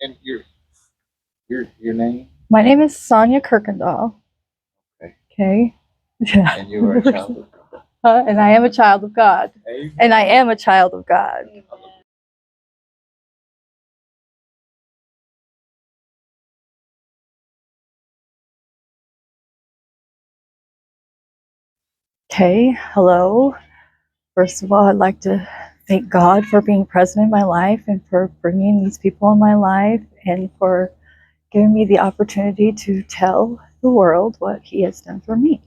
And your name? My name is Sonia Kirkendall. Okay. Yeah. And you are a child of God. And I am a child of God. Amen. And I am a child of God. Okay, hello. First of all, I'd like to thank God for being present in my life and for bringing these people in my life and for giving me the opportunity to tell the world what He has done for me.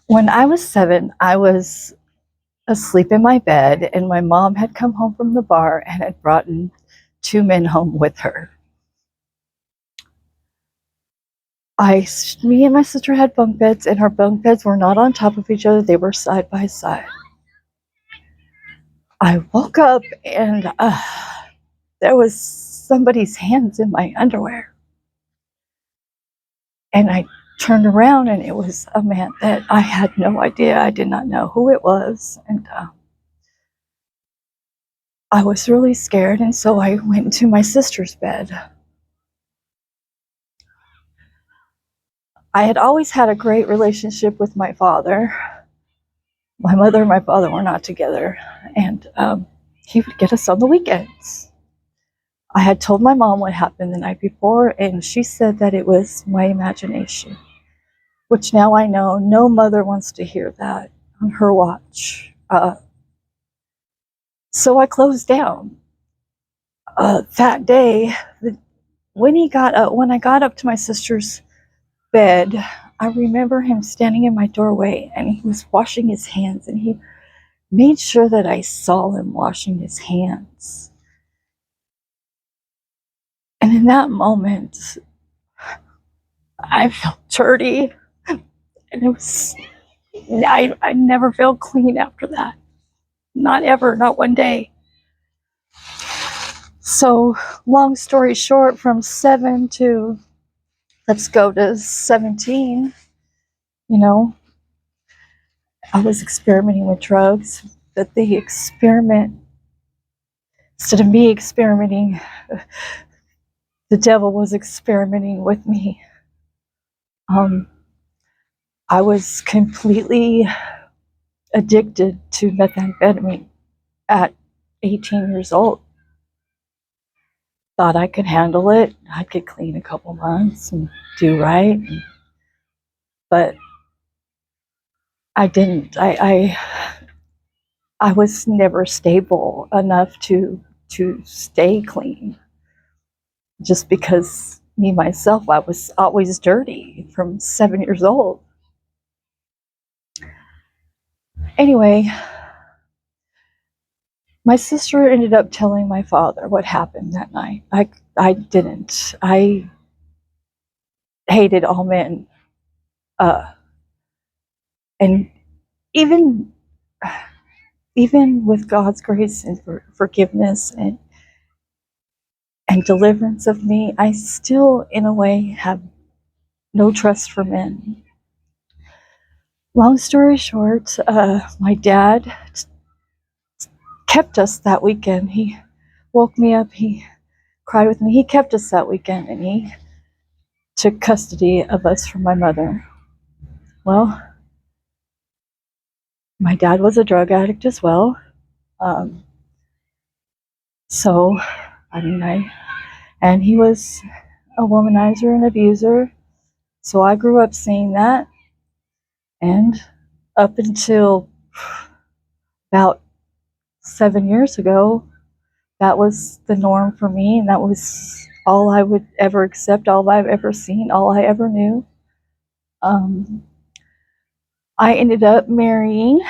When I was 7, I was asleep in my bed, and my mom had come home from the bar and had brought 2 men home with her. Me and my sister had bunk beds, and our bunk beds were not on top of each other, they were side by side. I woke up and there was somebody's hands in my underwear. And I turned around and it was a man that I had no idea. I did not know who it was. And I was really scared. And so I went into my sister's bed. I had always had a great relationship with my father. My mother and my father were not together. And he would get us on the weekends. I had told my mom what happened the night before, and she said that it was my imagination, which now I know no mother wants to hear that on her watch. So I closed down. That day, when I got up to my sister's bed, I remember him standing in my doorway, and he was washing his hands, and he made sure that I saw him washing his hands. And in that moment, I felt dirty, and I never felt clean after that. Not ever, not one day. So, long story short, from 7 to, let's go to 17, I was experimenting with drugs, but the experiment, instead of me experimenting, the devil was experimenting with me. I was completely addicted to methamphetamine at 18 years old. Thought I could handle it. I could clean a couple months and do right. But I didn't. I was never stable enough to stay clean. Just because me myself, I was always dirty from 7 years old. Anyway, my sister ended up telling my father what happened that night. I didn't. I hated all men. And even with God's grace and forgiveness and deliverance of me, I still, in a way, have no trust for men. Long story short, my dad kept us that weekend. He woke me up, he cried with me. He kept us that weekend, and he took custody of us from my mother. Well, my dad was a drug addict as well. So, and he was a womanizer and abuser. So I grew up seeing that. And up until about 7 years ago, that was the norm for me, and that was all I would ever accept, all I've ever seen, all I ever knew. I ended up marrying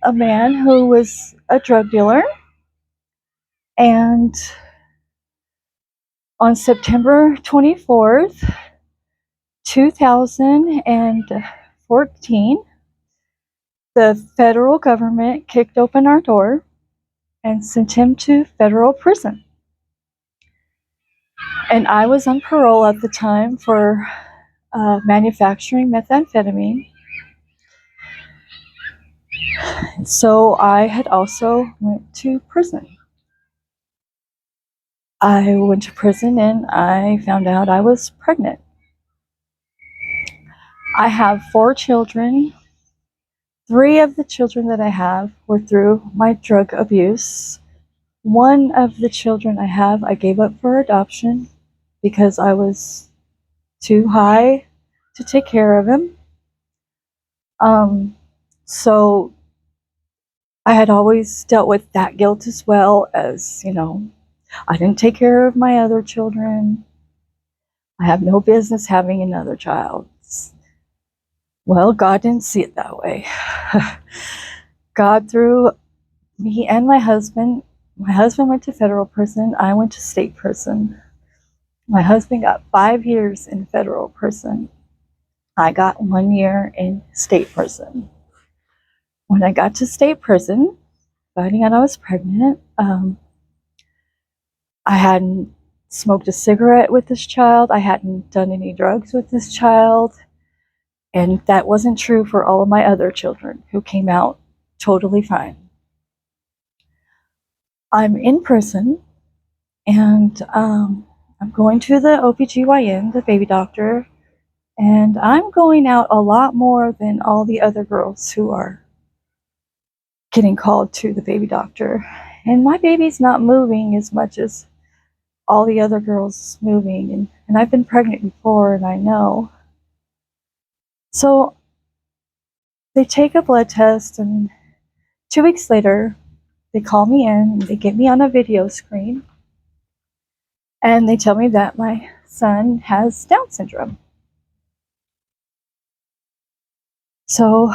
a man who was a drug dealer, and on September 24th, 2014, the federal government kicked open our door and sent him to federal prison. And I was on parole at the time for manufacturing methamphetamine. So I had also went to prison. I went to prison and I found out I was pregnant. I have 4 children. 3 of the children that I have were through my drug abuse. One of the children I have, I gave up for adoption because I was too high to take care of him. So I had always dealt with that guilt as well as, I didn't take care of my other children. I have no business having another child. Well, God didn't see it that way. God, through me and my husband went to federal prison. I went to state prison. My husband got 5 years in federal prison. I got 1 year in state prison. When I got to state prison, finding out I was pregnant, I hadn't smoked a cigarette with this child. I hadn't done any drugs with this child. And that wasn't true for all of my other children who came out totally fine. I'm in prison and I'm going to the OBGYN, the baby doctor, and I'm going out a lot more than all the other girls who are getting called to the baby doctor. And my baby's not moving as much as all the other girls moving. And I've been pregnant before, and I know. So they take a blood test, and 2 weeks later, they call me in, and they get me on a video screen, and they tell me that my son has Down syndrome. So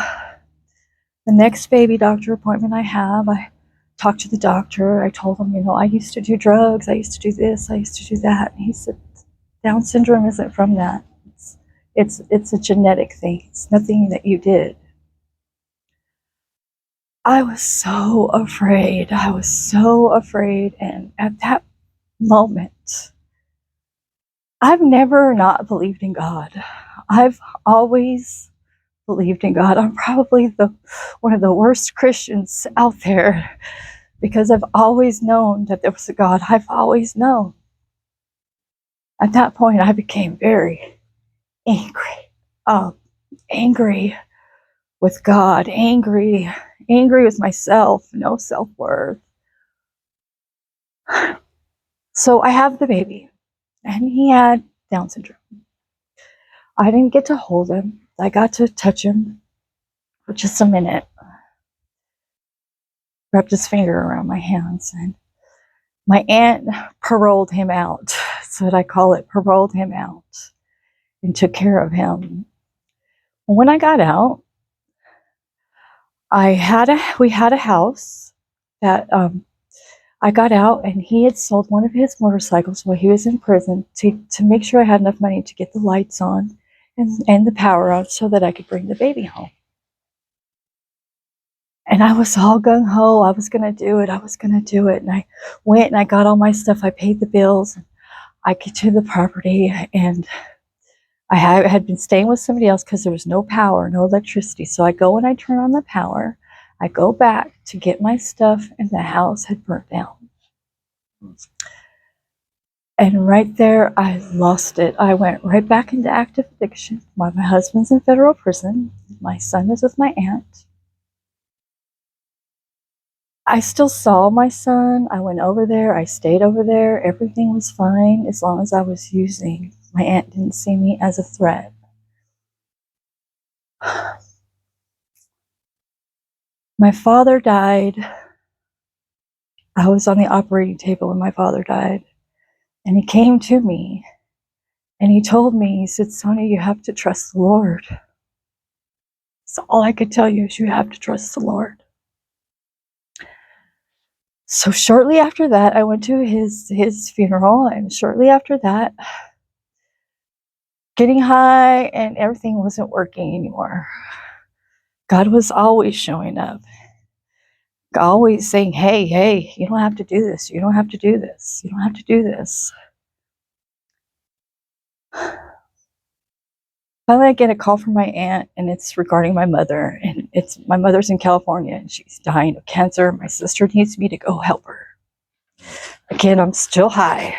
the next baby doctor appointment I have, I talked to the doctor. I told him, I used to do drugs. I used to do this. I used to do that. And he said, Down syndrome isn't from that. It's a genetic thing. It's nothing that you did. I was so afraid. I was so afraid. And at that moment, I've never not believed in God. I've always believed in God. I'm probably one of the worst Christians out there because I've always known that there was a God. I've always known. At that point, I became very angry. Angry with God, angry with myself, no self-worth. So I have the baby, and he had Down syndrome. I didn't get to hold him. I got to touch him for just a minute. Wrapped his finger around my hands, and my aunt paroled him out. That's what I call it, paroled him out, and took care of him. When I got out, we had a house that I got out, and he had sold one of his motorcycles while he was in prison to make sure I had enough money to get the lights on and the power on so that I could bring the baby home. And I was all gung-ho. I was going to do it. And I went and I got all my stuff. I paid the bills. I get to the property, and I had been staying with somebody else because there was no power, no electricity. So I go and I turn on the power. I go back to get my stuff, and the house had burnt down. And right there, I lost it. I went right back into active addiction. My husband's in federal prison. My son is with my aunt. I still saw my son. I went over there. I stayed over there. Everything was fine as long as I was using. My aunt didn't see me as a threat. My father died. I was on the operating table when my father died. And he came to me and he told me, he said, Sonia, you have to trust the Lord. So all I could tell you is you have to trust the Lord. So shortly after that, I went to his funeral, and shortly after that, getting high and everything wasn't working anymore. God was always showing up, always saying, hey, you don't have to do this. You don't have to do this. You don't have to do this. Finally, I get a call from my aunt, and it's regarding my mother. And it's my mother's in California and she's dying of cancer. My sister needs me to go help her. Again, I'm still high.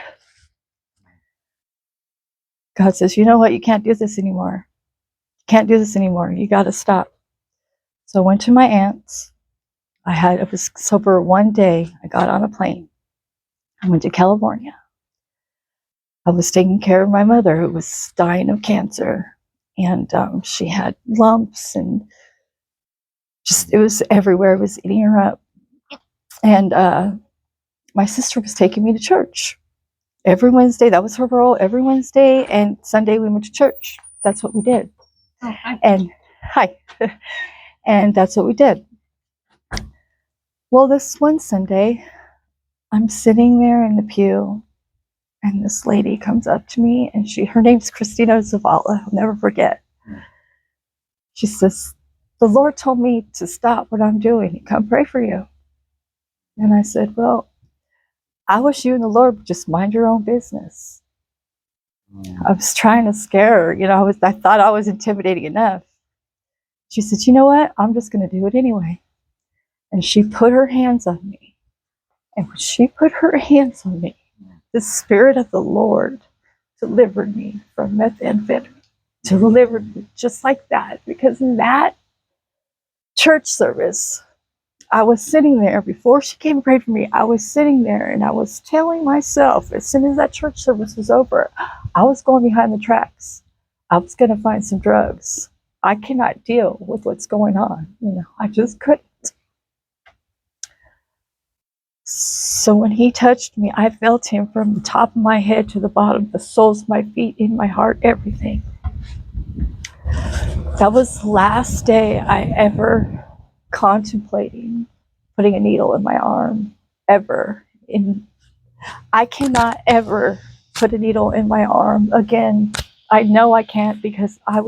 God says, you know what? You can't do this anymore. You can't do this anymore. You got to stop. So I went to my aunt's. I was sober one day. I got on a plane. I went to California. I was taking care of my mother who was dying of cancer. And she had lumps and just, it was everywhere. It was eating her up. And my sister was taking me to church every Wednesday. That was her role. Every Wednesday and Sunday we went to church. That's what we did. Oh, hi. And hi. And that's what we did. Well, this one Sunday, I'm sitting there in the pew, and this lady comes up to me, and her name's Christina Zavala. I'll never forget. She says, the Lord told me to stop what I'm doing and come pray for you. And I said, well, I wish you and the Lord would just mind your own business. I was trying to scare her. You know, I thought I was intimidating enough. She said, you know what? I'm just going to do it anyway. And she put her hands on me. And when she put her hands on me, the Spirit of the Lord delivered me from methamphetamine. Delivered me just like that. Because in that church service, I was sitting there, before she came and prayed for me, I was sitting there and I was telling myself, as soon as that church service was over, I was going behind the tracks. I was going to find some drugs. I cannot deal with what's going on. You know, I just couldn't. So when he touched me, I felt him from the top of my head to the bottom, the soles of my feet, in my heart, everything. That was the last day I ever contemplating putting a needle in my arm, ever. I cannot ever put a needle in my arm again. I know I can't, because I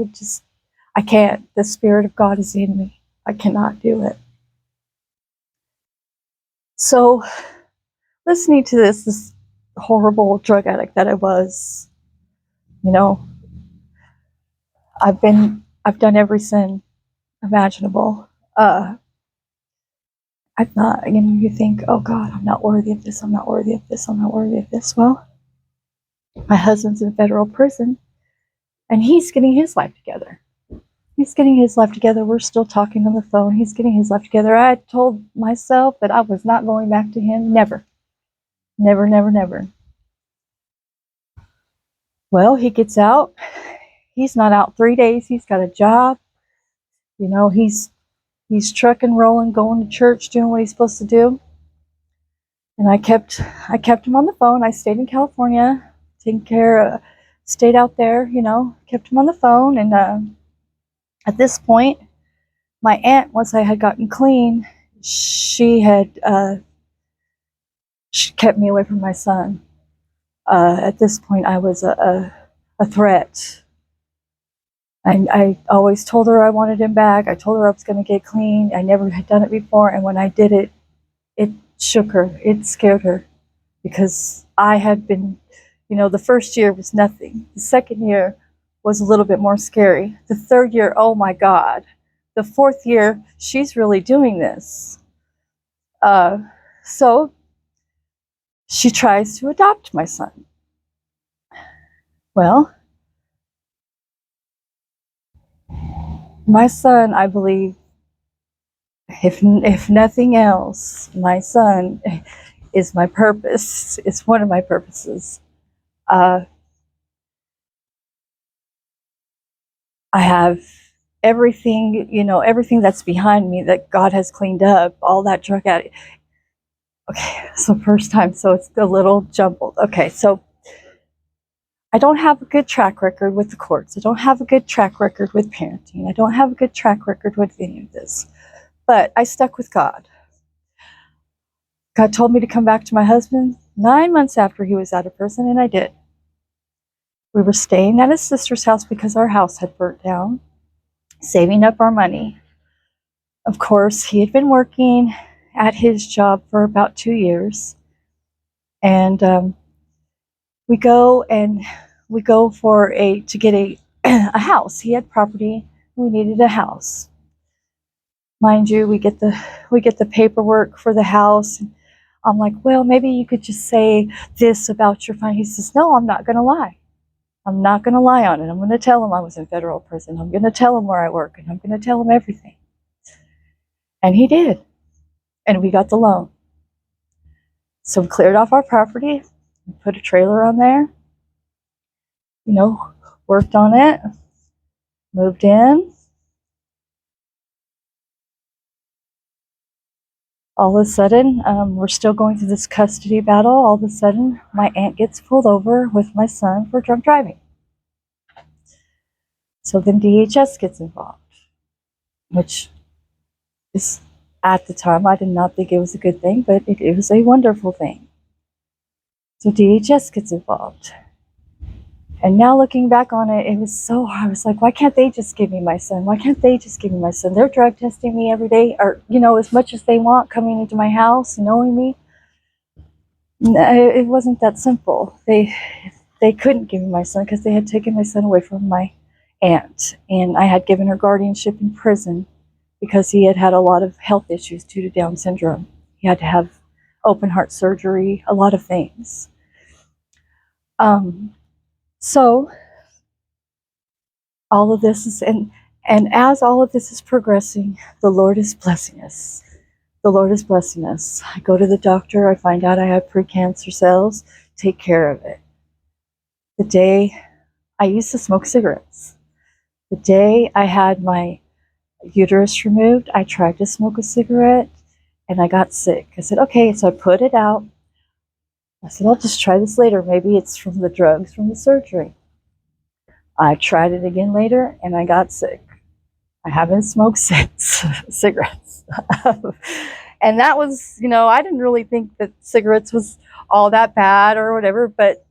can't. The Spirit of God is in me. I cannot do it. So, listening to this horrible drug addict that I was, you know, I've done every sin imaginable. I'm not, you know, you think, oh God, I'm not worthy of this, I'm not worthy of this, I'm not worthy of this. Well, my husband's in federal prison, and he's getting his life together. He's getting his life together. We're still talking on the phone. He's getting his life together. I told myself that I was not going back to him. Never. Never, never, never. Well, he gets out. He's not out 3 days. He's got a job. You know, he's trucking, rolling, going to church, doing what he's supposed to do. And I kept him on the phone. I stayed in California, stayed out there, you know, kept him on the phone. And at this point, my aunt, once I had gotten clean, she kept me away from my son. At this point, I was a threat. And I always told her I wanted him back. I told her I was going to get clean. I never had done it before. And when I did it, it shook her. It scared her. Because I had been, you know, the first year was nothing. The second year was a little bit more scary. The third year, oh my God. The fourth year, she's really doing this. So she tries to adopt my son. Well, my son, I believe, if nothing else, my son is my purpose. It's one of my purposes. I have everything, you know, everything that's behind me that God has cleaned up, all that drug addict. Okay, so first time, so it's a little jumbled. Okay, so I don't have a good track record with the courts. I don't have a good track record with parenting. I don't have a good track record with any of this. But I stuck with God. God told me to come back to my husband 9 months after he was out of prison, and I did. We were staying at his sister's house because our house had burnt down, saving up our money. Of course, he had been working at his job for about 2 years. And we go to get a house. He had property. We needed a house. Mind you, we get the paperwork for the house. And I'm like, well, maybe you could just say this about your fine. He says, no, I'm not going to lie. I'm not going to lie on it. I'm going to tell him I was in federal prison. I'm going to tell him where I work, and I'm going to tell him everything. And he did. And we got the loan. So we cleared off our property, put a trailer on there, worked on it, moved in. All of a sudden, we're still going through this custody battle. All of a sudden, my aunt gets pulled over with my son for drunk driving. So then DHS gets involved, which is, at the time, I did not think it was a good thing, but it was a wonderful thing. So DHS gets involved. And now looking back on it, it was so hard. I was like, why can't they just give me my son? Why can't they just give me my son? They're drug testing me every day, or, as much as they want, coming into my house, knowing me. It wasn't that simple. They couldn't give me my son because they had taken my son away from my aunt. And I had given her guardianship in prison because he had had a lot of health issues due to Down syndrome. He had to have open heart surgery, a lot of things. So all of this is, and as all of this is progressing, the Lord is blessing us. The Lord is blessing us. I go to the doctor, I find out I have precancer cells, take care of it. The day I used to smoke cigarettes, the day I had my uterus removed, I tried to smoke a cigarette and I got sick. I said, okay, so I put it out. I said, I'll just try this later. Maybe it's from the drugs from the surgery. I tried it again later and I got sick. I haven't smoked since cigarettes. And that was, I didn't really think that cigarettes was all that bad or whatever, but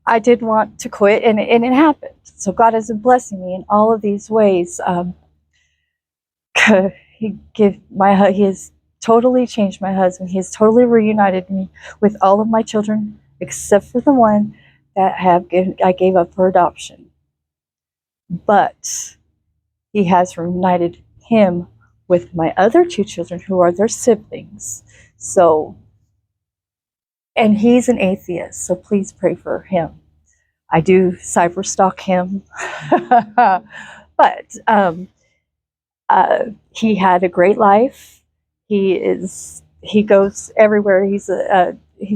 I did want to quit, and it happened. So God has been blessing me in all of these ways. He has totally changed my husband. He has totally reunited me with all of my children, except for the one that I gave up for adoption. But He has reunited him with my other two children, who are their siblings. So, and he's an atheist, so please pray for him. I do cyber stalk him, but he had a great life. He goes everywhere. He's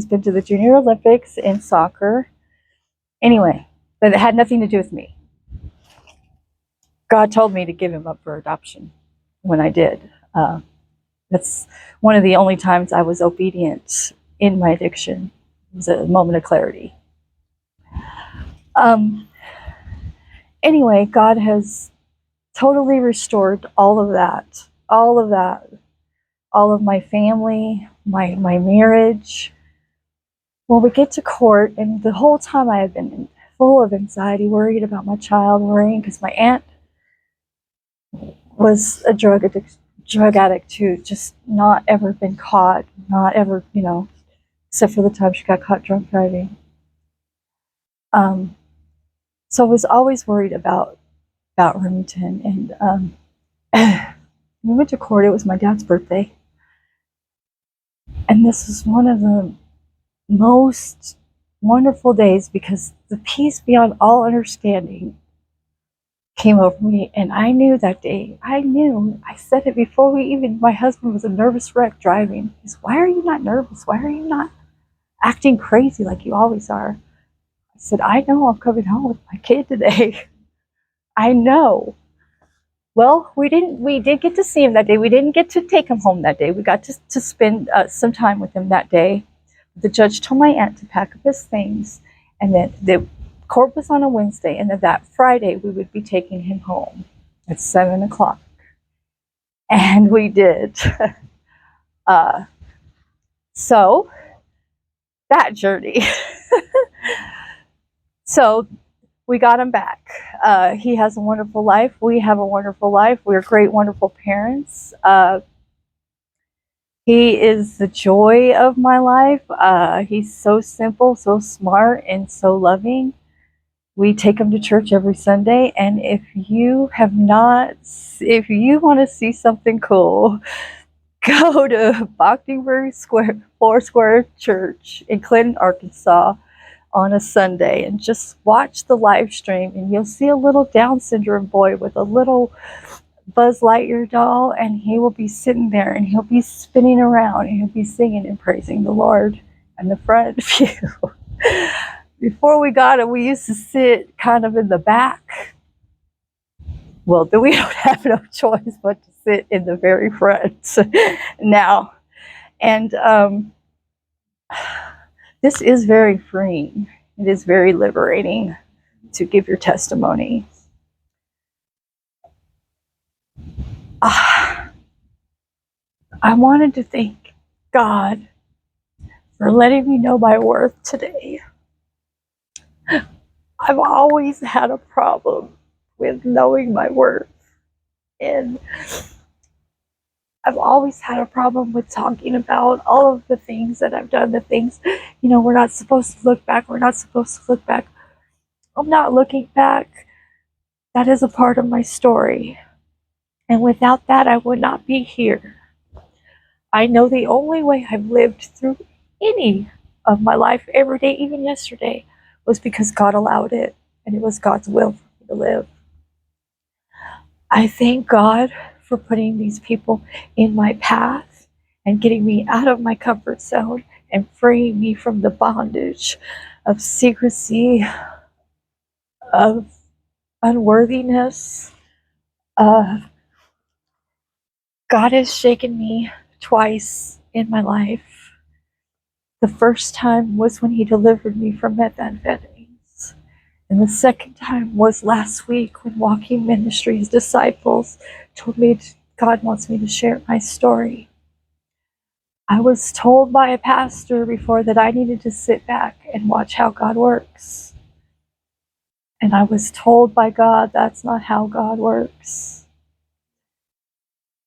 been to the Junior Olympics in soccer. Anyway, but it had nothing to do with me. God told me to give him up for adoption when I did. That's one of the only times I was obedient in my addiction. It was a moment of clarity. Anyway, God has totally restored all of that, all of my family, my marriage. When we get to court, and the whole time I have been full of anxiety, worried about my child, worrying because my aunt was a drug addict too, just not ever been caught, not ever, except for the time she got caught drunk driving. So I was always worried about Remington, and we went to court. It was my dad's birthday, and this was one of the most wonderful days because the peace beyond all understanding came over me. And I knew that day, I said it before my husband was a nervous wreck driving. He said, why are you not nervous? Why are you not acting crazy like you always are? I said, I know I'm coming home with my kid today. I know. Well, we did get to see him that day. We didn't get to take him home that day. We got to spend some time with him that day. The judge told my aunt to pack up his things, and then the court was on a Wednesday, and then that Friday we would be taking him home at 7:00. And we did. So that journey. So we got him back. He has a wonderful life. We have a wonderful life. We're great, wonderful parents. He is the joy of my life. He's so simple, so smart, and so loving. We take them to church every Sunday, and if you want to see something cool, go to Boxingburg Square, Foursquare Church in Clinton, Arkansas on a Sunday and just watch the live stream, and you'll see a little Down syndrome boy with a little Buzz Lightyear doll, and he will be sitting there and he'll be spinning around and he'll be singing and praising the Lord in the front pew. Before we got him, we used to sit kind of in the back. Well, then we don't have no choice but to sit in the very front now. And this is very freeing. It is very liberating to give your testimony. I wanted to thank God for letting me know my worth today. I've always had a problem with knowing my worth. And I've always had a problem with talking about all of the things that I've done, the things, we're not supposed to look back. We're not supposed to look back. I'm not looking back. That is a part of my story. And without that, I would not be here. I know the only way I've lived through any of my life, every day, even yesterday, was because God allowed it. And it was God's will for me to live. I thank God for putting these people in my path and getting me out of my comfort zone and freeing me from the bondage of secrecy, of unworthiness. God has shaken me twice in my life. The first time was when He delivered me from methamphetamines. And the second time was last week when Walking Ministries disciples told me God wants me to share my story. I was told by a pastor before that I needed to sit back and watch how God works. And I was told by God that's not how God works.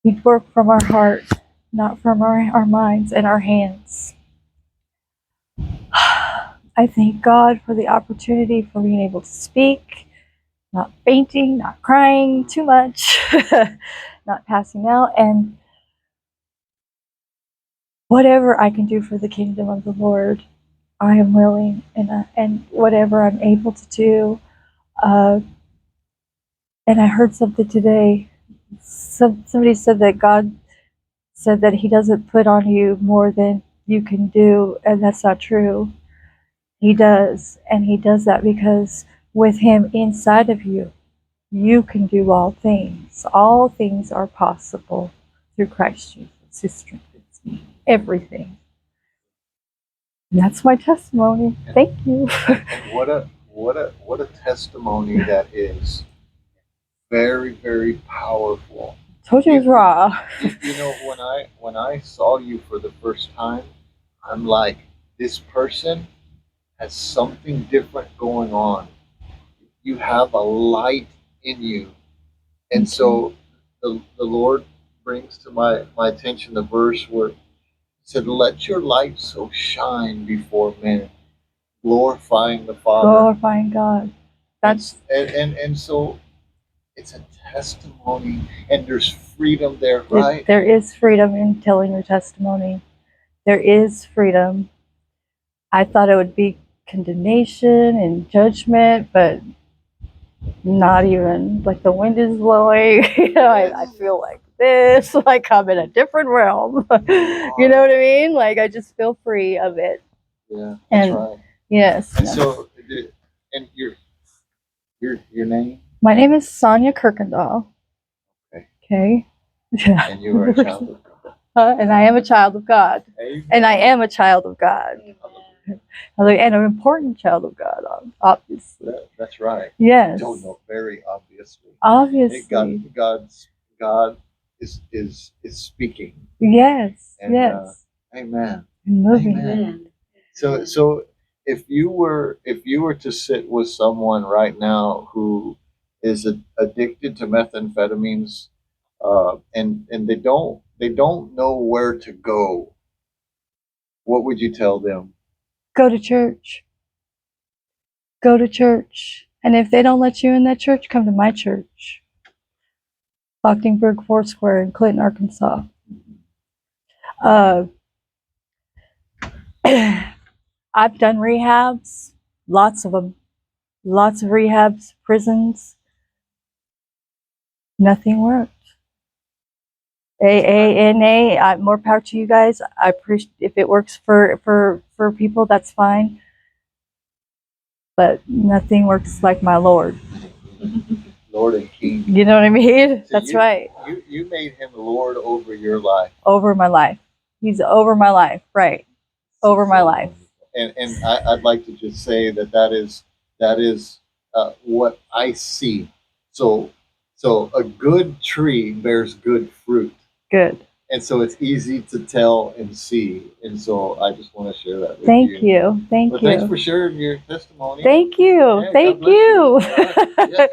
We work from our heart, not from our minds and our hands. I thank God for the opportunity for being able to speak, not fainting, not crying too much, not passing out, and whatever I can do for the kingdom of the Lord, I am willing, and whatever I'm able to do. And I heard something today. Somebody said that God said that He doesn't put on you more than you can do, and that's not true. He does, and He does that because with Him inside of you, you can do all things. All things are possible through Christ Jesus who strengthens me. Everything. And that's my testimony. Thank you. And what a testimony that is. Very, very powerful. Told you it was raw. When I saw you for the first time, I'm like, this person has something different going on. You have a light in you. And so the Lord brings to my attention the verse where He said, let your light so shine before men, glorifying the Father. Glorifying God. That's and so it's a testimony, and there's freedom there, right? There is freedom in telling your testimony. There is freedom. I thought it would be condemnation and judgment, but not even. Like the wind is blowing. I feel like this, like I'm in a different realm. You know what I mean? Like I just feel free of it. Yeah, that's right. Yes. And so, and your name? My name is Sonia Kirkendall. Okay. Yeah. And you are a child of God. And I am a child of God. Amen. And I am a child of God. And an important child of God, obviously. That's right. Yes. Don't know, very obviously. Obviously. God is speaking. Yes. And, yes. Amen. Moving. Amen. So if you were to sit with someone right now who is addicted to methamphetamines, and they don't know where to go, what would you tell them? Go to church. Go to church And if they don't let you in that church, come to my church. Lochtenberg Foursquare in Clinton, Arkansas. Uh, I've done rehabs, lots of them, lots of rehabs, prisons. Nothing worked. AA, more power to you guys. I appreciate if it works for people, that's fine. But nothing works like my Lord. Lord and King. You know what I mean? So That's right. You made him Lord over your life. Over my life. He's over my life, right? Over my life. And I'd like to just say that is what I see. So a good tree bears good fruit. Good. And so it's easy to tell and see. And so I just want to share that with you. Thank you. Thank you. Thanks for sharing your testimony. Thank you. Yeah, Thank you. Yeah.